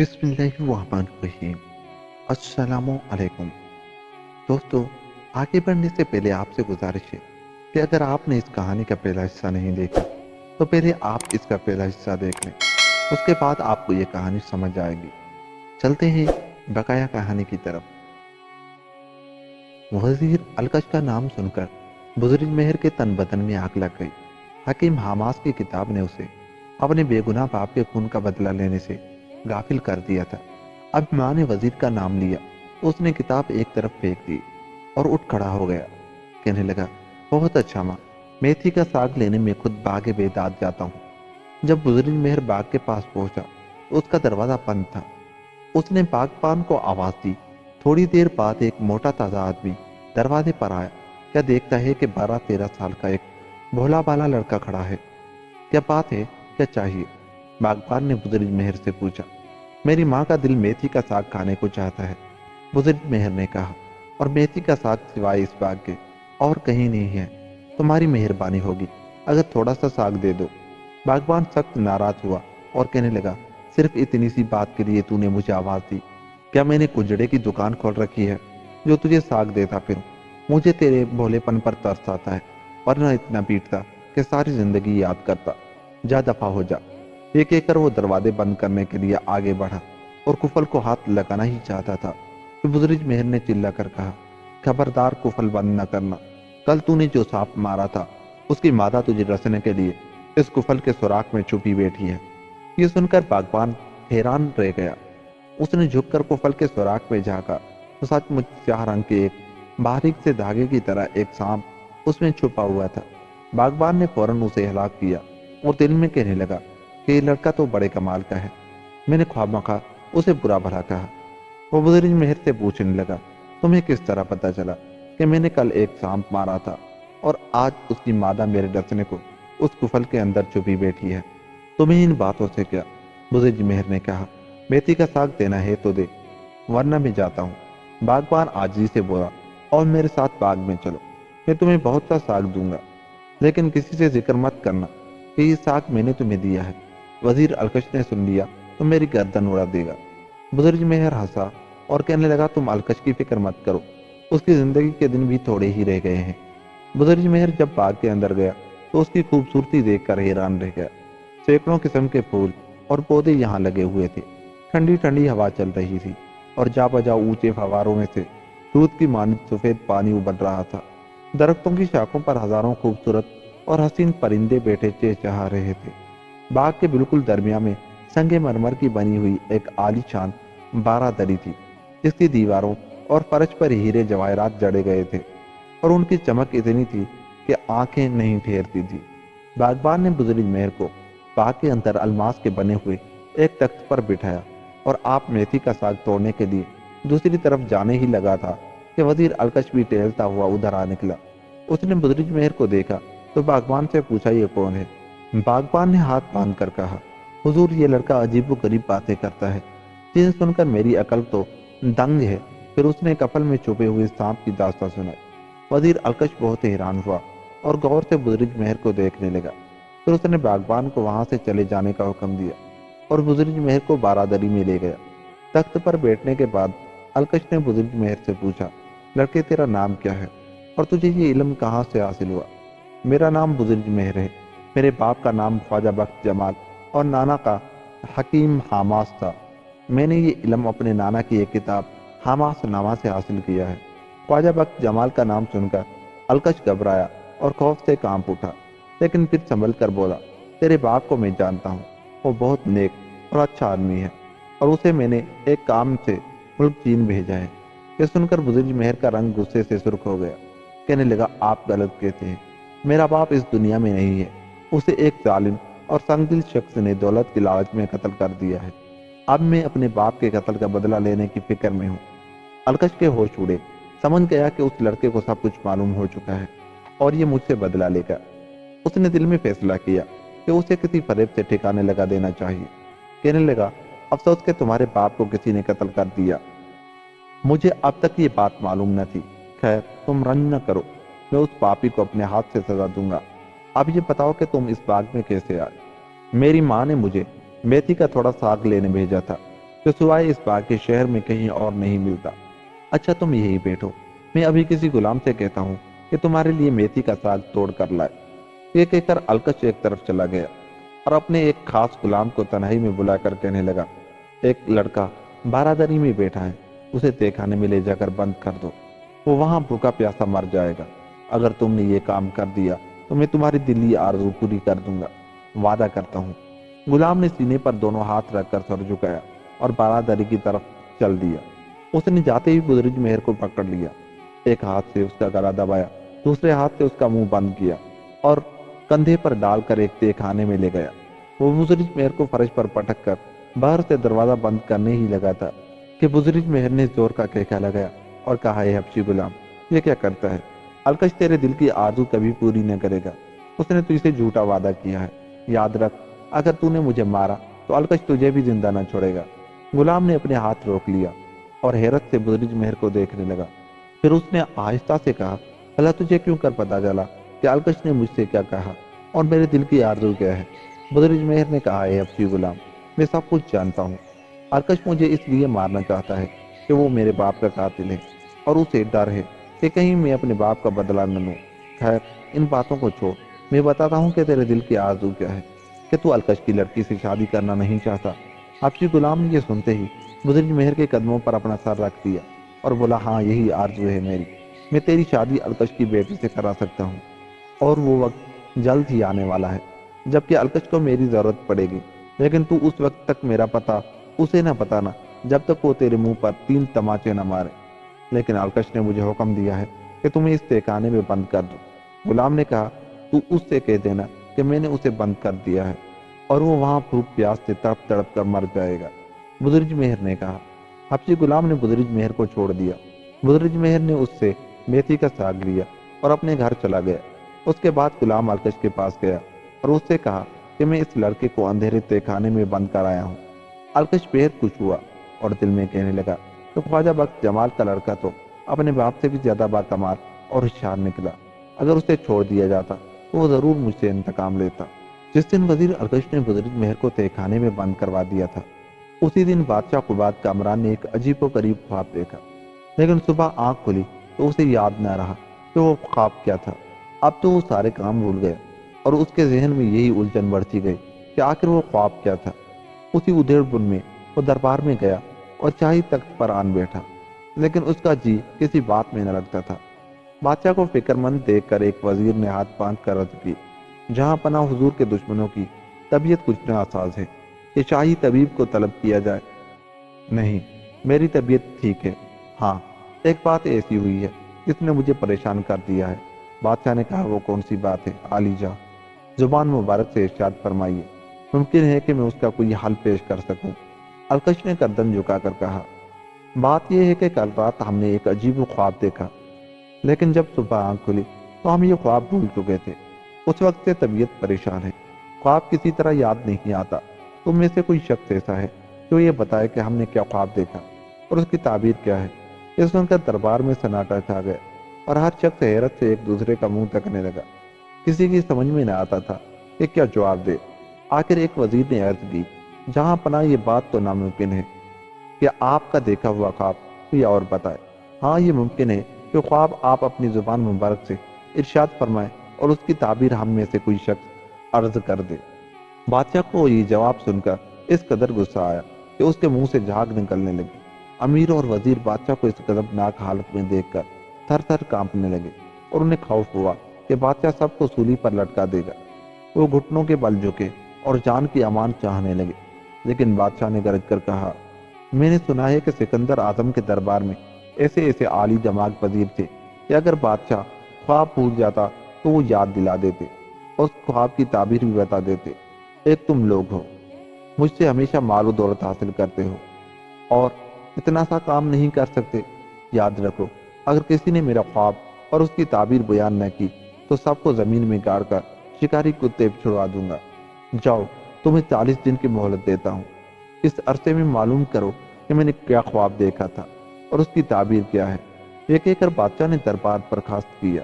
بسم اللہ الرحمن الرحیم۔ السلام علیکم دوستو، آگے بڑھنے سے پہلے آپ سے گزارش ہے کہ اگر آپ نے اس کہانی کا پہلا حصہ نہیں دیکھا تو پہلے آپ اس کا پہلا حصہ دیکھ لیں، اس کے بعد آپ کو یہ کہانی سمجھ آئے گی۔ چلتے ہیں بقایا کہانی کی طرف۔ وزیر الکش کا نام سن کر بزرگ مہر کے تن بدن میں آگ لگ گئی۔ حکیم حماس کی کتاب نے اسے اپنے بے گناہ باپ کے خون کا بدلہ لینے سے غافل کر دیا تھا۔ اب ماں نے وزیر کا نام لیا تو اس نے کتاب ایک طرف پھینک دی اور اٹھ کھڑا ہو گیا۔ کہنے لگا، بہت اچھا ماں، میتھی کا ساگ لینے میں خود باغ بیداد جاتا ہوں۔ جب بزرگ مہر باغ کے پاس پہنچا تو اس کا دروازہ بند تھا۔ اس نے باغبان کو آواز دی۔ تھوڑی دیر بعد ایک موٹا تازہ آدمی دروازے پر آیا۔ کیا دیکھتا ہے کہ 12-13 سال کا ایک بھولا بالا لڑکا کھڑا ہے۔ کیا بات ہے، کیا چاہیے؟ باغبان نے بزرگ مہر سے پوچھا۔ میری ماں کا دل میتھی کا ساگ کھانے کو چاہتا ہے، بزرگ مہر نے کہا، اور میتھی کا ساگ سوائے اس باغ کے اور کہیں نہیں ہے۔ تمہاری مہربانی ہوگی اگر تھوڑا سا ساگ دے دو۔ باغبان سخت ناراض ہوا اور کہنے لگا، صرف اتنی سی بات کے لیے تو نے مجھے آواز دی؟ کیا میں نے کجڑے کی دکان کھول رکھی ہے جو تجھے ساگ دیتا پھروں؟ مجھے تیرے بھولے پن پر ترس آتا ہے، ورنہ اتنا پیٹتا کہ ساری زندگی یاد کرتا۔ جا دفع ہو جا۔ یہ کہہ کر وہ دروازے بند کرنے کے لیے آگے بڑھا اور کفل کو ہاتھ لگانا ہی چاہتا تھا کہ بزرگ مہر نے چلا کر کہا، خبردار کفل بند نہ کرنا۔ کل تو نے جو سانپ مارا تھا اس کی مادہ تجھے رسنے کے لیے اس کفل کے سوراخ میں چھپی بیٹھی ہے۔ یہ سن کر باغبان حیران رہ گیا۔ اس نے جھک کر کفل کے سوراخ میں جھانکا تو سچ مچ سیاہ رنگ کے ایک باریک سے دھاگے کی طرح ایک سانپ اس میں چھپا ہوا تھا۔ باغبان نے فوراً اسے ہلاک کیا اور دل میں کہنے لگا کہ یہ لڑکا تو بڑے کمال کا ہے، میں نے خواہ مخواہ اسے برا بھلا کہا۔ وہ بزرگ مہر سے پوچھنے لگا، تمہیں کس طرح پتہ چلا کہ میں نے کل ایک سانپ مارا تھا اور آج اس کی مادہ میرے ڈسنے کو اس کفل کے اندر چھپی بیٹھی ہے؟ تمہیں ان باتوں سے کیا؟ بزرگ مہر نے کہا، میتھی کا ساگ دینا ہے تو دے، ورنہ میں جاتا ہوں۔ باغبان عاجزی سے بولا، اور میرے ساتھ باغ میں چلو، میں تمہیں بہت سا ساگ دوں گا، لیکن کسی سے ذکر مت کرنا کہ یہ ساگ میں نے تمہیں دیا ہے۔ وزیر الکش نے سن لیا تو میری گردن اڑا دے گا۔ بزرگ مہر ہنسا اور کہنے لگا، تم الکش کی فکر مت کرو، اس کی زندگی کے دن بھی تھوڑے ہی رہ گئے ہیں۔ بزرگ مہر جب باغ کے اندر گیا تو اس کی خوبصورتی دیکھ کر حیران رہ گیا۔ سینکڑوں قسم کے پھول اور پودے یہاں لگے ہوئے تھے۔ ٹھنڈی ٹھنڈی ہوا چل رہی تھی اور جا بجا اونچے فواروں میں سے دودھ کی مانند سفید پانی ابل رہا تھا۔ درختوں کی شاخوں پر ہزاروں خوبصورت اور حسین پرندے بیٹھے چہچہا رہے تھے۔ باغ کے بالکل درمیان میں سنگ مرمر کی بنی ہوئی ایک عالی شان بارہ تھی، جس کی دیواروں اور فرش پر ہیرے جواہرات جڑے گئے تھے اور ان کی چمک اتنی تھی کہ آنکھیں نہیں ٹھہرتی تھی۔ باغبان نے بزرگ مہر کو باغ کے اندر الماس کے بنے ہوئے ایک تخت پر بٹھایا اور آپ میتھی کا ساگ توڑنے کے لیے دوسری طرف جانے ہی لگا تھا کہ وزیر الکش بھی ٹہلتا ہوا ادھر آ نکلا۔ اس نے بزرگ مہر کو دیکھا تو باغبان سے پوچھا، یہ کون ہے؟ باغبان نے ہاتھ باندھ کر کہا، حضور، یہ لڑکا عجیب و غریب باتیں کرتا ہے، جنہیں سن کر میری عقل تو دنگ ہے۔ پھر اس نے کفل میں چھپے ہوئے سانپ کی داستان سنائی۔ وزیر الکش بہت حیران ہوا اور غور سے بزرگ مہر کو دیکھنے لگا۔ پھر اس نے باغبان کو وہاں سے چلے جانے کا حکم دیا اور بزرگ مہر کو بارادری میں لے گیا۔ تخت پر بیٹھنے کے بعد الکش نے بزرگ مہر سے پوچھا، لڑکے تیرا نام کیا ہے اور تجھے یہ علم کہاں سے حاصل ہوا؟ میرا نام بزرگ مہر ہے، میرے باپ کا نام خواجہ بخت جمال اور نانا کا حکیم حماس تھا۔ میں نے یہ علم اپنے نانا کی ایک کتاب حماس نامہ سے حاصل کیا ہے۔ خواجہ بخت جمال کا نام سن کر الکش گھبرایا اور خوف سے کانپ اٹھا، لیکن پھر سنبھل کر بولا، تیرے باپ کو میں جانتا ہوں، وہ بہت نیک اور اچھا آدمی ہے اور اسے میں نے ایک کام سے ملک چین بھیجا ہے۔ یہ سن کر بزرگ مہر کا رنگ غصے سے سرخ ہو گیا۔ کہنے لگا، آپ غلط کہتے ہیں، میرا باپ اس دنیا میں نہیں ہے، اسے ایک ظالم اور سنگ دل شخص نے دولت کی لالچ میں قتل کر دیا ہے۔ اب میں اپنے باپ کے قتل کا بدلہ لینے کی فکر میں ہوں۔ الکش کے ہوش اڑے، سمجھ گیا کہ اس لڑکے کو سب کچھ معلوم ہو چکا ہے اور یہ مجھ سے بدلہ لے گا۔ اس نے دل میں فیصلہ کیا کہ اسے کسی فریب سے ٹھکانے لگا دینا چاہیے۔ کہنے لگا، افسوس کہ تمہارے باپ کو کسی نے قتل کر دیا، مجھے اب تک یہ بات معلوم نہ تھی۔ خیر، تم رنج نہ کرو، میں اس پاپی کو اپنے ہاتھ سے سزا دوں گا۔ اب یہ بتاؤ کہ تم اس باغ میں کیسے آئے؟ میری ماں نے مجھے میتھی کا تھوڑا ساگ لینے بھیجا تھا، جو سوائے اس باغ کے شہر میں کہیں اور نہیں ملتا۔ اچھا تم یہی بیٹھو، میں ابھی کسی غلام سے کہتا ہوں کہ تمہارے لیے میتھی کا ساگ توڑ کر لائے۔ یہ کہہ کر الکش ایک طرف چلا گیا اور اپنے ایک خاص غلام کو تنہائی میں بلا کر کہنے لگا، ایک لڑکا بارادری میں بیٹھا ہے، اسے تہ خانے میں لے جا کر بند کر دو، وہ وہاں بھوکا پیاسا مر جائے گا۔ اگر تم نے یہ کام کر دیا تو میں تمہاری دلی آرزو پوری کر دوں گا، وعدہ کرتا ہوں۔ غلام نے سینے پر دونوں ہاتھ رکھ کر سر جھکایا اور بارادری کی طرف چل دیا۔ اس نے جاتے ہی بدرج مہر کو پکڑ لیا، ایک ہاتھ سے اس کا گلا دبایا، دوسرے ہاتھ سے اس کا منہ بند کیا اور کندھے پر ڈال کر ایک تہ خانے میں لے گیا۔ وہ بدرج مہر کو فرش پر پٹک کر باہر سے دروازہ بند کرنے ہی لگا تھا کہ بدرج مہر نے زور کا کہکا لگایا اور کہا، اے حبشی غلام، یہ کیا کرتا ہے؟ الکش تیرے دل کی آرزو کبھی پوری نہ کرے گا، اس نے تجھ سے جھوٹا وعدہ کیا ہے، یاد رکھ، اگر تو نے مجھے مارا تو الکش تجھے بھی زندہ نہ چھوڑے گا۔ غلام نے اپنے ہاتھ روک لیا اور حیرت سے بدرج مہر کو دیکھنے لگا، پھر اس نے آہستہ سے کہا، بھلا تجھے کیوں کر پتا چلا کہ الکش نے مجھ سے کیا کہا اور میرے دل کی آرزو کیا ہے؟ بدرج مہر نے کہا، اے حبشی غلام، میں سب کچھ جانتا ہوں۔ الکش مجھے اس لیے مارنا چاہتا ہے کہ وہ میرے باپ کا قاتل ہے اور اسے ڈر ہے کہ کہیں میں اپنے باپ کا بدلہ نہ لوں۔ خیر ان باتوں کو چھوڑ، میں بتاتا ہوں کہ تیرے دل کی آرزو کیا ہے، کہ تو الکش کی لڑکی سے شادی کرنا نہیں چاہتا۔ حبشی غلام نے یہ سنتے ہی بدرج مہر کے قدموں پر اپنا سر رکھ دیا اور بولا، ہاں یہی آرزو ہے میری، میں تیری شادی الکش کی بیٹی سے کرا سکتا ہوں، اور وہ وقت جلد ہی آنے والا ہے جبکہ الکش کو میری ضرورت پڑے گی، لیکن تو اس وقت تک میرا پتہ اسے نہ بتانا جب تک وہ تیرے منہ پر 3 تماچے نہ مارے۔ لیکن الکش نے مجھے حکم دیا ہے کہ تمہیں اس تہ خانے میں بند کر دو۔ غلام نے کہا، تو اس سے کہہ دینا کہ میں نے اسے بند کر دیا ہے اور وہ وہاں بھوک پیاس سے تڑپ تڑپ کر مر جائے گا، بدرج مہر نے کہا۔ حبشی غلام نے بدرج مہر کو چھوڑ دیا۔ بدرج مہر نے اس سے میتھی کا ساگ لیا اور اپنے گھر چلا گیا۔ اس کے بعد غلام الکش کے پاس گیا اور اس سے کہا کہ میں اس لڑکے کو اندھیرے تہ خانے میں بند کر آیا ہوں۔ الکش بےحد خوش ہوا اور دل میں کہنے لگا کہ خواجہ بخت جمال کا لڑکا تو اپنے باپ سے بھی زیادہ باکمال اور ہوشیار نکلا، اگر اسے چھوڑ دیا جاتا تو وہ ضرور مجھ سے انتقام لیتا۔ جس دن وزیر الکش نے بدرج مہر کو تہ خانے میں بند کروا دیا تھا، اسی دن بادشاہ قباد کامران نے ایک عجیب و غریب خواب دیکھا، لیکن صبح آنکھ کھلی تو اسے یاد نہ رہا کہ وہ خواب کیا تھا۔ اب تو وہ سارے کام بھول گیا اور اس کے ذہن میں یہی الجھن بڑھتی گئی کہ آخر وہ خواب کیا تھا۔ اسی ادھیڑ بن میں وہ دربار میں گیا اور شاہی تخت پر آن بیٹھا، لیکن اس کا جی کسی بات میں نہ لگتا تھا۔ بادشاہ کو فکر مند دیکھ کر ایک وزیر نے ہاتھ باندھ کر عرض کی، جہاں پناہ حضور کے دشمنوں کی طبیعت کچھ ناساز ہے کہ شاہی طبیب کو طلب کیا جائے۔ نہیں، میری طبیعت ٹھیک ہے، ہاں ایک بات ایسی ہوئی ہے جس نے مجھے پریشان کر دیا ہے۔ بادشاہ نے کہا، وہ کون سی بات ہے عالی جاں؟ زبان مبارک سے ارشاد فرمائیے، ممکن ہے کہ میں اس کا کوئی حل پیش کر سکوں۔ الکش نے گردن جھکا کر کہا، بات یہ ہے کہ کل رات ہم نے ایک عجیب خواب دیکھا، لیکن جب صبح آنکھ کھلی تو ہم یہ خواب بھول چکے تھے۔ اس وقت سے طبیعت پریشان ہے، خواب کسی طرح یاد نہیں آتا۔ تم میں سے کوئی شخص ایسا ہے جو یہ بتائے کہ ہم نے کیا خواب دیکھا اور اس کی تعبیر کیا ہے؟ یہ سن کر دربار میں سناٹا چھا گیا اور ہر شخص حیرت سے ایک دوسرے کا منہ تکنے لگا۔ کسی کی سمجھ میں نہ آتا تھا کہ کیا جواب دے۔ آخر ایک وزیر نے عرض کی، جہاں پناہ یہ بات تو ناممکن ہے کہ آپ کا دیکھا ہوا خواب کوئی اور بتائے۔ ہاں یہ ممکن ہے کہ خواب آپ اپنی زبان مبارک سے ارشاد فرمائیں اور اس کی تعبیر ہم میں سے کوئی شخص عرض کر دے۔ بادشاہ کو یہ جواب سن کر اس قدر غصہ آیا کہ اس کے منہ سے جھاگ نکلنے لگی۔ امیر اور وزیر بادشاہ کو اس غضبناک حالت میں دیکھ کر تھر تھر کانپنے لگے اور انہیں خوف ہوا کہ بادشاہ سب کو سولی پر لٹکا دے گا۔ وہ گھٹنوں کے بل جھکے اور جان کی امان چاہنے لگے، لیکن بادشاہ نے گرج کر کہا، میں نے سنا ہے کہ سکندر اعظم کے دربار میں ایسے ایسے عالی دماغ وزیر تھے کہ اگر بادشاہ خواب بھول جاتا تو وہ یاد دلا دیتے اور اس خواب کی تعبیر بھی بتا دیتے۔ ایک تم لوگ ہو، مجھ سے ہمیشہ مال و دولت حاصل کرتے ہو اور اتنا سا کام نہیں کر سکتے۔ یاد رکھو، اگر کسی نے میرا خواب اور اس کی تعبیر بیان نہ کی تو سب کو زمین میں گاڑ کر شکاری کتے چھڑوا دوں گا۔ جاؤ، تمہیں 40 دن کی مہلت دیتا ہوں، اس عرصے میں معلوم کرو کہ میں نے کیا خواب دیکھا تھا اور اس کی تعبیر کیا ہے۔ یہ کہہ کر بادشاہ نے دربار برخاست کیا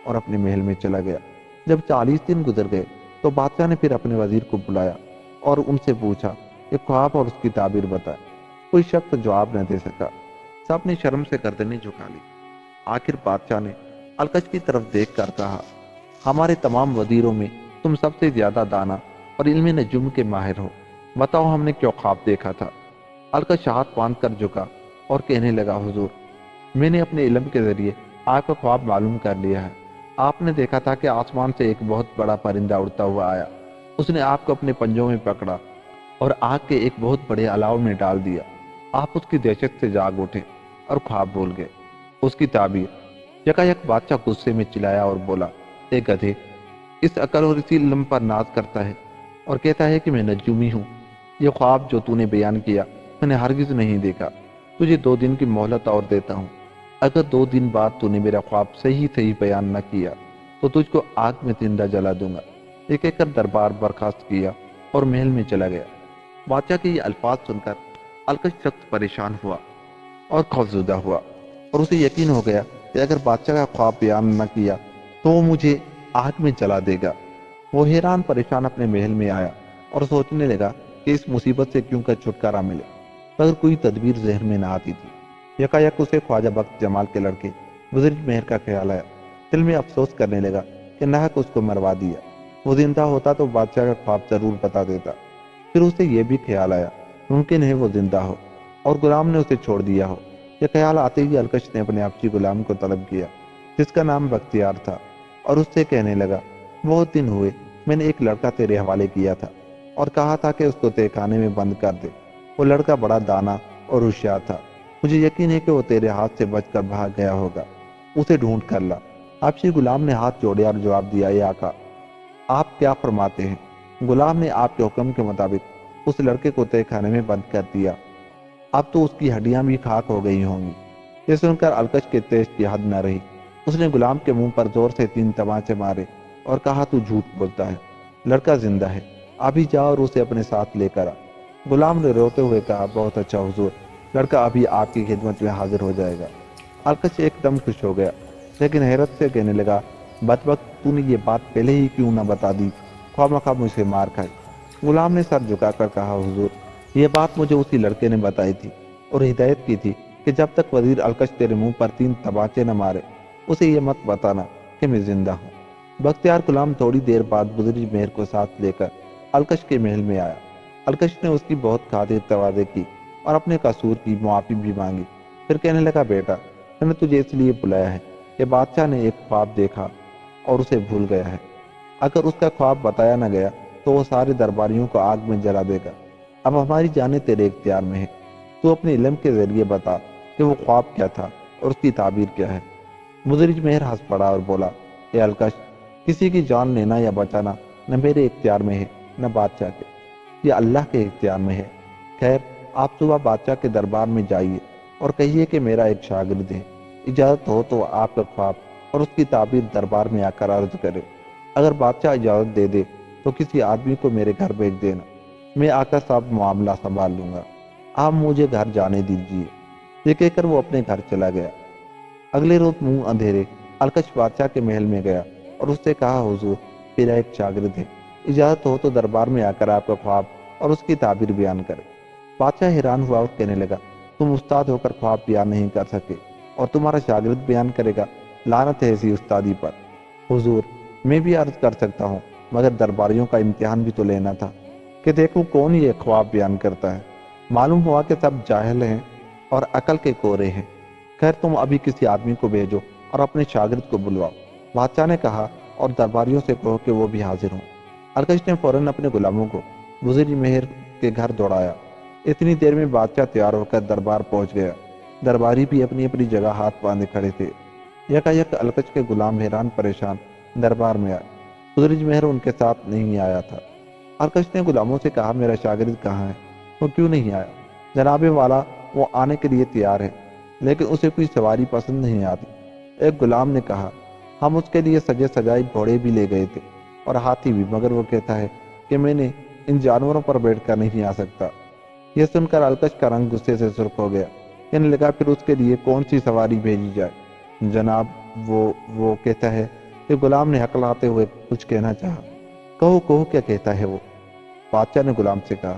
اور اپنے محل میں چلا گیا۔ جب 40 دن گزر گئے تو بادشاہ نے پھر اپنے وزیر کو بلایا اور ان سے پوچھا کہ خواب اور اس کی تعبیر بتائے۔ کوئی شخص جواب نہ دے سکا، سب نے شرم سے گردنیں جھکا لی۔ آخر بادشاہ نے الکش کی طرف دیکھ کر کہا، ہمارے تمام وزیروں میں تم سب سے زیادہ دانا اور علم نجوم کے ماہر ہو، بتاؤ ہم نے کیوں خواب دیکھا تھا؟ الکش ہاتھ باندھ کر جھکا اور کہنے لگا، حضور، میں نے اپنے علم کے ذریعے آپ کا خواب معلوم کر لیا ہے۔ آپ نے دیکھا تھا کہ آسمان سے ایک بہت بڑا پرندہ اڑتا ہوا آیا، اس نے آپ کو اپنے پنجوں میں پکڑا اور آگ کے ایک بہت بڑے الاؤ میں ڈال دیا۔ آپ اس کی دہشت سے جاگ اٹھے اور خواب بھول گئے۔ اس کی تعبیر۔ یکایک بادشاہ غصے میں چلایا اور بولا، اے گدھے، اس عقل اور اسی علم پر ناز کرتا ہے اور کہتا ہے کہ میں نجومی ہوں۔ یہ خواب جو تو نے بیان کیا میں نے ہرگز نہیں دیکھا۔ تجھے 2 دن کی مہلت اور دیتا ہوں، اگر 2 دن بعد تو نے میرا خواب صحیح بیان نہ کیا تو تجھ کو آگ میں زندہ جلا دوں گا۔ یہ کہہ کر دربار برخاست کیا اور محل میں چلا گیا۔ بادشاہ کے یہ الفاظ سن کر الکش سخت پریشان ہوا اور خوفزدہ ہوا، اور اسے یقین ہو گیا کہ اگر بادشاہ کا خواب بیان نہ کیا تو وہ مجھے آگ میں جلا دے گا۔ وہ حیران پریشان اپنے محل میں آیا اور سوچنے لگا کہ اس مصیبت سے کیوں کر چھٹکارا ملے، مگر کوئی تدبیر ذہن میں نہ آتی تھی۔ یکایک اسے خواجہ بخت جمال کے لڑکے وزیر مہر کا خیال آیا۔ دل میں افسوس کرنے لگا کہ ناحق اس کو مروا دیا۔ وہ زندہ ہوتا تو بادشاہ کا خواب ضرور بتا دیتا۔ پھر اسے یہ بھی خیال آیا ممکن ہے وہ زندہ ہو اور غلام نے اسے چھوڑ دیا ہو۔ یہ خیال آتے ہی الکش نے اپنے آپسی غلام کو طلب کیا جس کا نام بختیار تھا، اور اس سے کہنے لگا، بہت دن ہوئے میں نے ایک لڑکا تیرے حوالے کیا تھا اور کہا تھا کہ اس کو تہہ خانے میں بند کر دے۔ وہ لڑکا بڑا دانا اور ہوشیار تھا، مجھے یقین ہے کہ وہ تیرے ہاتھ سے بچ کر بھاگ گیا ہوگا، اسے ڈھونڈ کر لا۔ آپسی غلام نے ہاتھ جوڑے اور جواب دیا، اے آقا، آپ کیا فرماتے ہیں؟ غلام نے آپ کے حکم کے مطابق اس لڑکے کو تہہ خانے میں بند کر دیا، اب تو اس کی ہڈیاں بھی خاک ہو گئی ہوں گی۔ یہ سن کر الکش کے تیش کی حد نہ رہی۔ اس نے غلام کے منہ پر زور سے 3 تماچے مارے اور کہا، تو جھوٹ بولتا ہے، لڑکا زندہ ہے، ابھی جا اور اسے اپنے ساتھ لے کر آ۔ غلام نے روتے ہوئے کہا، بہت اچھا حضور، لڑکا ابھی آپ کی خدمت میں حاضر ہو جائے گا۔ الکش ایک دم خوش ہو گیا، لیکن حیرت سے کہنے لگا، بدبخت، تو نے یہ بات پہلے ہی کیوں نہ بتا دی، خواہ مخواہ مجھ سے مار کھائے۔ غلام نے سر جھکا کر کہا، حضور، یہ بات مجھے اسی لڑکے نے بتائی تھی اور ہدایت کی تھی کہ جب تک وزیر الکش تیرے منہ پر 3 تماچے نہ مارے اسے یہ مت بتانا کہ میں زندہ ہوں۔ بختیار غلام تھوڑی دیر بعد بزرگ مہر کو ساتھ لے کر الکش کے محل میں آیا۔ الکش نے اس کی بہت خاطر تواضع کی اور اپنے قصور کی معافی بھی مانگی۔ پھر کہنے لگا، بیٹا، میں نے تجھے اس لیے بلایا ہے کہ بادشاہ نے ایک خواب دیکھا اور اسے بھول گیا ہے۔ اگر اس کا خواب بتایا نہ گیا تو وہ سارے درباریوں کو آگ میں جلا دے گا۔ اب ہماری جانیں تیرے اختیار میں ہے، تو اپنے علم کے ذریعے بتا کہ وہ خواب کیا تھا اور اس کی تعبیر کیا ہے۔ بزرگ مہر ہنس پڑا اور بولا، اے الکش، کسی کی جان لینا یا بچانا نہ میرے اختیار میں ہے نہ بادشاہ کے، یہ اللہ کے اختیار میں ہے۔ خیر، آپ صبح بادشاہ کے دربار میں جائیے اور کہیے کہ میرا ایک شاگرد ہے، اجازت ہو تو آپ کا خواب اور اس کی تعبیر دربار میں آ کر عرض کرے۔ اگر بادشاہ اجازت دے دے تو کسی آدمی کو میرے گھر بھیج دینا، میں آ کر سب معاملہ سنبھال لوں گا، آپ مجھے گھر جانے دیجیے۔ یہ کہہ کر وہ اپنے گھر چلا گیا۔ اگلے روز منہ اندھیرے الکش بادشاہ کے محل میں گیا اور اس سے کہا، حضور، میرا ایک شاگرد ہے، اجازت ہو تو دربار میں آ کر آپ کا خواب اور اس کی تعبیر بیان کرے۔ بادشاہ حیران ہوا اور کہنے لگا، تم استاد ہو کر خواب بیان نہیں کر سکے اور تمہارا شاگرد بیان کرے گا؟ لعنت ہے ایسی استادی پر۔ حضور، میں بھی عرض کر سکتا ہوں، مگر درباریوں کا امتحان بھی تو لینا تھا کہ دیکھو کون یہ خواب بیان کرتا ہے۔ معلوم ہوا کہ سب جاہل ہیں اور عقل کے کورے ہیں۔ خیر، تم ابھی کسی آدمی کو بھیجو اور اپنے شاگرد کو بلواؤ، بادشاہ نے کہا، اور درباریوں سے کہو کہ وہ بھی حاضر ہوں۔ الکش نے فوراً اپنے غلاموں کو وزیر مہر کے گھر دوڑایا۔ اتنی دیر میں بادشاہ تیار ہو کر دربار پہنچ گیا۔ درباری بھی اپنی اپنی جگہ ہاتھ باندھے کھڑے تھے۔ یکایک الکش کے غلام حیران پریشان دربار میں آئے۔ بزرگ مہر ان کے ساتھ نہیں آیا تھا۔ الکش نے غلاموں سے کہا، میرا شاگرد کہاں ہے؟ وہ کیوں نہیں آیا؟ جناب والا، وہ آنے کے لیے تیار ہے لیکن اسے کوئی سواری پسند نہیں آتی۔ ایک غلام نے کہا، ہم اس کے لیے سجے سجائے گھوڑے بھی لے گئے تھے اور ہاتھی بھی، مگر وہ کہتا ہے کہ میں نے ان جانوروں پر بیٹھ کر نہیں آ سکتا۔ یہ سن کر الکش کا رنگ غصے سے سرخ ہو گیا۔ کہنے لگا، پھر اس کے لیے کون سی سواری بھیجی جائے؟ جناب، وہ کہتا ہے کہ غلام نے ہکلاتے ہوئے کچھ کہنا چاہا۔ کہو کہو، کیا کہتا ہے وہ؟ بادشاہ نے غلام سے کہا،